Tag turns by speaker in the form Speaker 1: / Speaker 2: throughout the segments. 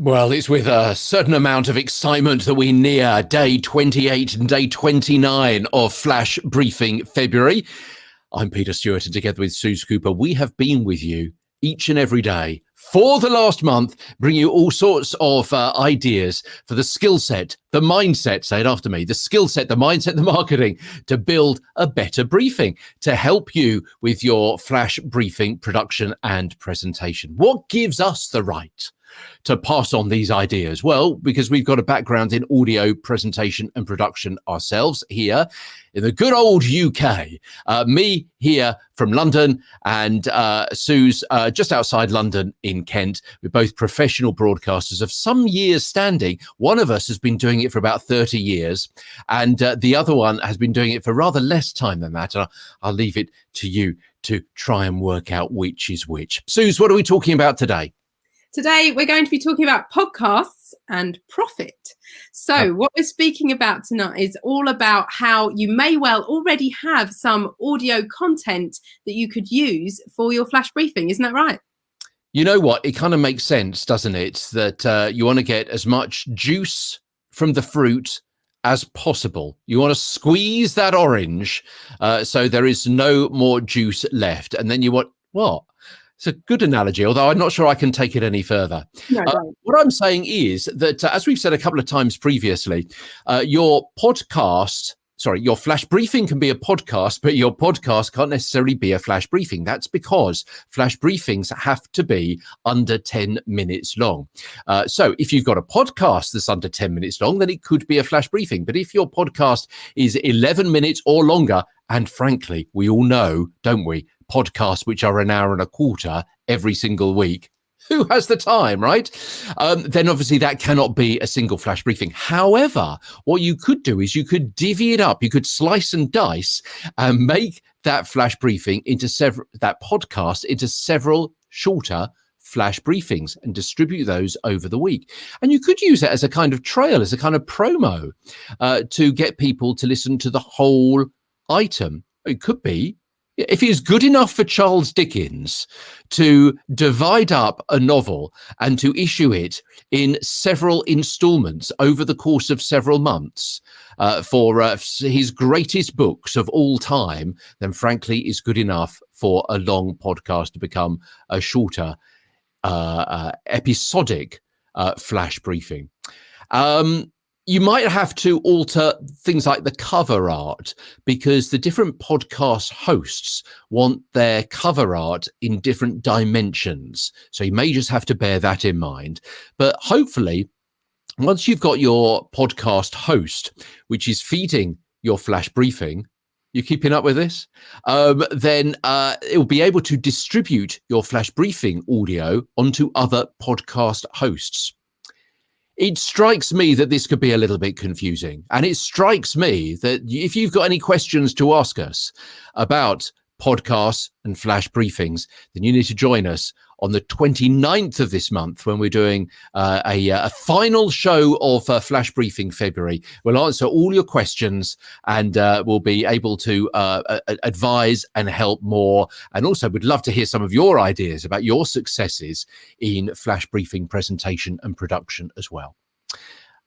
Speaker 1: Well, it's with a certain amount of excitement that we near day 28 and day 29 of Flash Briefing February. I'm Peter Stewart, and together with Suze Cooper, we have been with you each and every day for the last month, bringing you all sorts of ideas for the skill set, the mindset, say it after me, the skill set, the mindset, the marketing to build a better briefing, to help you with your Flash Briefing production and presentation. What gives us the right to pass on these ideas? Well, because we've got a background in audio presentation and production ourselves here in the good old UK. Me here from London and Suze just outside London in Kent. We're both professional broadcasters of some years standing. One of us has been doing it for about 30 years and the other one has been doing it for rather less time than that. And I'll leave it to you to try and work out which is which. Suze, what are we talking about today?
Speaker 2: Today, we're going to be talking about podcasts and profit. So what we're speaking about tonight is all about how you may well already have some audio content that you could use for your flash briefing. Isn't that right?
Speaker 1: You know what? It kind of makes sense, doesn't it? That you want to get as much juice from the fruit as possible. You want to squeeze that orange so there is no more juice left. And then you want what? It's a good analogy, although I'm not sure I can take it any further.
Speaker 2: No,
Speaker 1: what I'm saying is that, as we've said a couple of times previously, your flash briefing can be a podcast, but your podcast can't necessarily be a flash briefing. That's because flash briefings have to be under 10 minutes long. So if you've got a podcast that's under 10 minutes long, then it could be a flash briefing. But if your podcast is 11 minutes or longer, and frankly, we all know, don't we, podcasts which are an hour and a quarter every single week, who has the time, right? Then obviously that cannot be a single flash briefing. However, what you could do is you could divvy it up. You could slice and dice and make that flash briefing into that podcast into several shorter flash briefings and distribute those over the week. And you could use it as a kind of trail, as a kind of promo to get people to listen to the whole item. It could be, if it's good enough for Charles Dickens to divide up a novel and to issue it in several installments over the course of several months for his greatest books of all time, then frankly is good enough for a long podcast to become a shorter episodic flash briefing. You might have to alter things like the cover art because the different podcast hosts want their cover art in different dimensions. So you may just have to bear that in mind. But hopefully, once you've got your podcast host, which is feeding your flash briefing, you keeping up with this? Then it will be able to distribute your flash briefing audio onto other podcast hosts. It strikes me that this could be a little bit confusing. And it strikes me that if you've got any questions to ask us about podcasts and flash briefings, then you need to join us on the 29th of this month when we're doing a final show of Flash Briefing February. We'll answer all your questions and we'll be able to advise and help more. And also we'd love to hear some of your ideas about your successes in flash briefing presentation and production as well.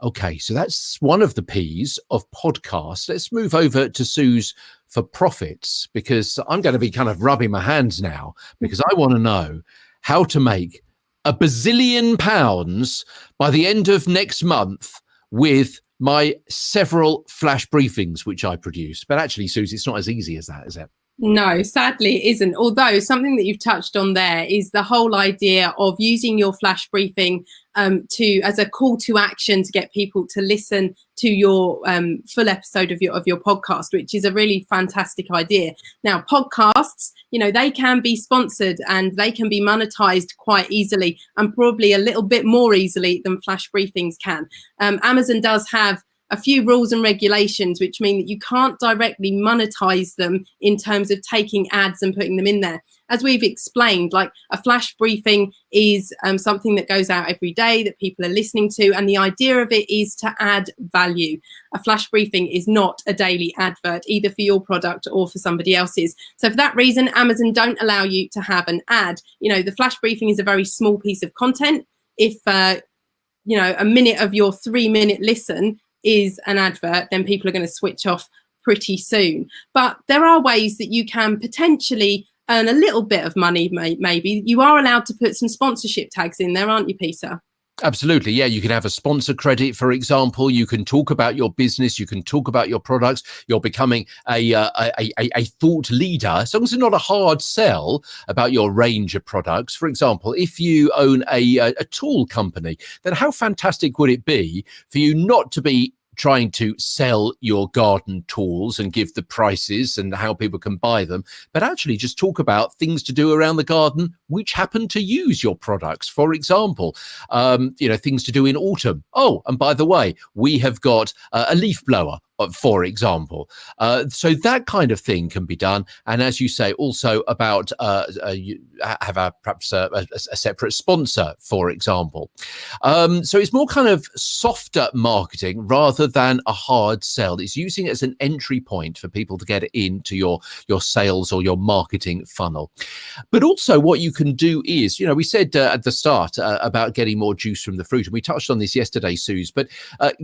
Speaker 1: Okay, so that's one of the P's of podcasts. Let's move over to Suze for profits, because I'm going to be kind of rubbing my hands now because I want to know how to make £1 bazillion by the end of next month with my several flash briefings which I produce. But actually, Suze, it's not as easy as that, is it?
Speaker 2: No, sadly it isn't. Although something that you've touched on there is the whole idea of using your flash briefing as a call to action to get people to listen to your full episode of your podcast, which is a really fantastic idea. Now, podcasts, they can be sponsored and they can be monetized quite easily, and probably a little bit more easily than flash briefings can. Amazon does have a few rules and regulations which mean that you can't directly monetize them in terms of taking ads and putting them in there. As we've explained, like a flash briefing is something that goes out every day that people are listening to, and the idea of it is to add value. A flash briefing is not a daily advert, either for your product or for somebody else's. So for that reason, Amazon don't allow you to have an ad. The flash briefing is a very small piece of content. If you know, a minute of your 3-minute listen is an advert, then people are going to switch off pretty soon. But there are ways that you can potentially earn a little bit of money. Maybe you are allowed to put some sponsorship tags in there, aren't you, Peter?
Speaker 1: Absolutely. Yeah. You can have a sponsor credit, for example. You can talk about your business. You can talk about your products. You're becoming a thought leader, as long as it's not a hard sell about your range of products. For example, if you own a tool company, then how fantastic would it be for you not to be trying to sell your garden tools and give the prices and how people can buy them, but actually just talk about things to do around the garden which happen to use your products. For example, things to do in autumn. Oh, and by the way, we have got a leaf blower, for example. So that kind of thing can be done. And as you say, also about you have perhaps a separate sponsor, for example. So it's more kind of softer marketing rather than a hard sell. It's using it as an entry point for people to get into your sales or your marketing funnel. But also what you can do is, we said at the start about getting more juice from the fruit, and we touched on this yesterday, Suze, but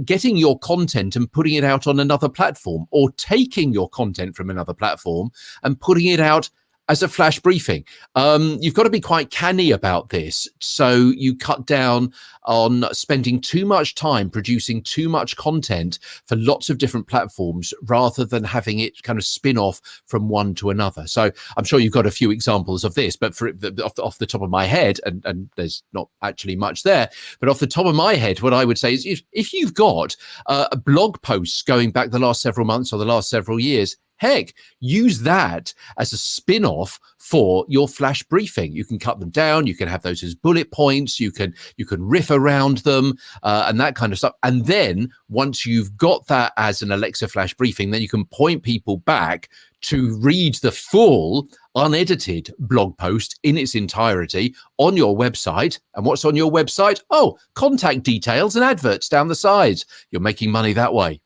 Speaker 1: getting your content and putting it out on another platform, or taking your content from another platform and putting it out as a flash briefing. You've got to be quite canny about this, so you cut down on spending too much time producing too much content for lots of different platforms rather than having it kind of spin off from one to another. So I'm sure you've got a few examples of this, but off the top of my head, and there's not actually much there, but off the top of my head, what I would say is if you've got blog posts going back the last several months or the last several years, heck, use that as a spin-off for your flash briefing. You can cut them down. You can have those as bullet points. You can riff around them and that kind of stuff. And then once you've got that as an Alexa flash briefing, then you can point people back to read the full unedited blog post in its entirety on your website. And what's on your website? Oh, contact details and adverts down the sides. You're making money that way.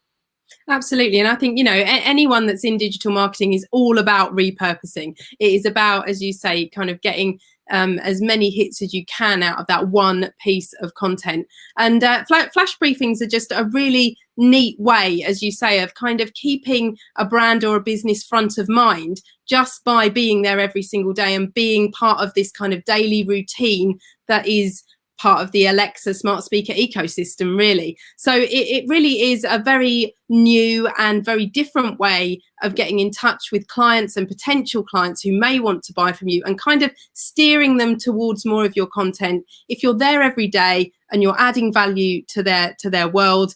Speaker 2: Absolutely. And I think, anyone that's in digital marketing is all about repurposing. It is about, as you say, kind of getting as many hits as you can out of that one piece of content. And flash briefings are just a really neat way, as you say, of kind of keeping a brand or a business front of mind just by being there every single day and being part of this kind of daily routine that is part of the Alexa smart speaker ecosystem, really. So it really is a very new and very different way of getting in touch with clients and potential clients who may want to buy from you, and kind of steering them towards more of your content. If you're there every day and you're adding value to their world,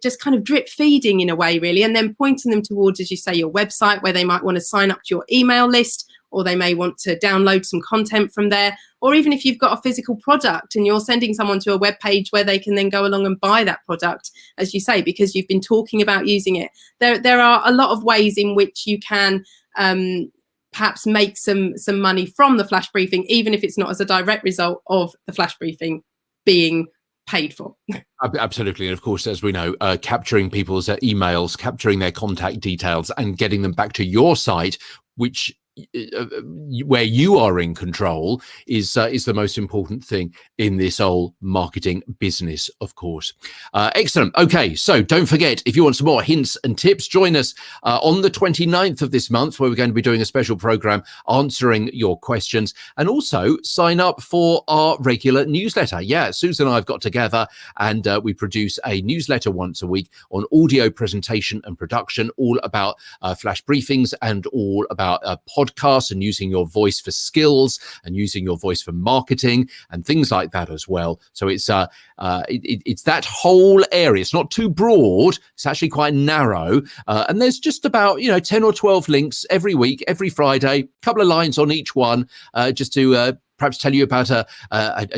Speaker 2: just kind of drip feeding in a way, really, and then pointing them towards, as you say, your website, where they might want to sign up to your email list, or they may want to download some content from there. Or even if you've got a physical product and you're sending someone to a web page where they can then go along and buy that product, as you say, because you've been talking about using it. There are a lot of ways in which you can perhaps make some money from the flash briefing, even if it's not as a direct result of the flash briefing being paid for.
Speaker 1: Absolutely. And of course, as we know, capturing people's emails, capturing their contact details and getting them back to your site, which where you are in control, is the most important thing in this whole marketing business, of course. Excellent. Okay, so don't forget, if you want some more hints and tips, join us on the 29th of this month, where we're going to be doing a special program answering your questions, and also sign up for our regular newsletter. Yeah, Suze and I have got together and we produce a newsletter once a week on audio presentation and production, all about flash briefings and all about podcasts, and using your voice for skills and using your voice for marketing and things like that as well. So it's that whole area. It's not too broad. It's actually quite narrow. And there's just about 10 or 12 links every week, every Friday, a couple of lines on each one, just to perhaps tell you about a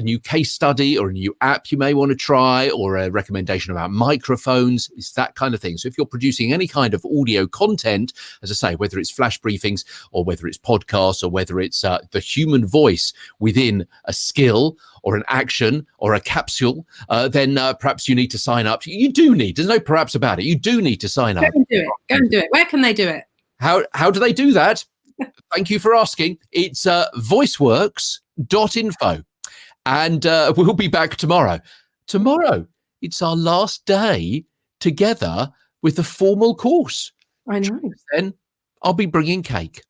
Speaker 1: new case study or a new app you may want to try, or a recommendation about microphones. It's that kind of thing. So if you're producing any kind of audio content, as I say, whether it's flash briefings or whether it's podcasts or whether it's the human voice within a skill or an action or a capsule, then perhaps you need to sign up. You do need, there's no perhaps about it. You do need to sign up.
Speaker 2: Go and do it. Go and do it. Where can they do it?
Speaker 1: How do they do that? Thank you for asking. It's voiceworks.info. And we'll be back tomorrow. tomorrow. It's our last day together with a formal course.
Speaker 2: I know.
Speaker 1: Then I'll be bringing cake.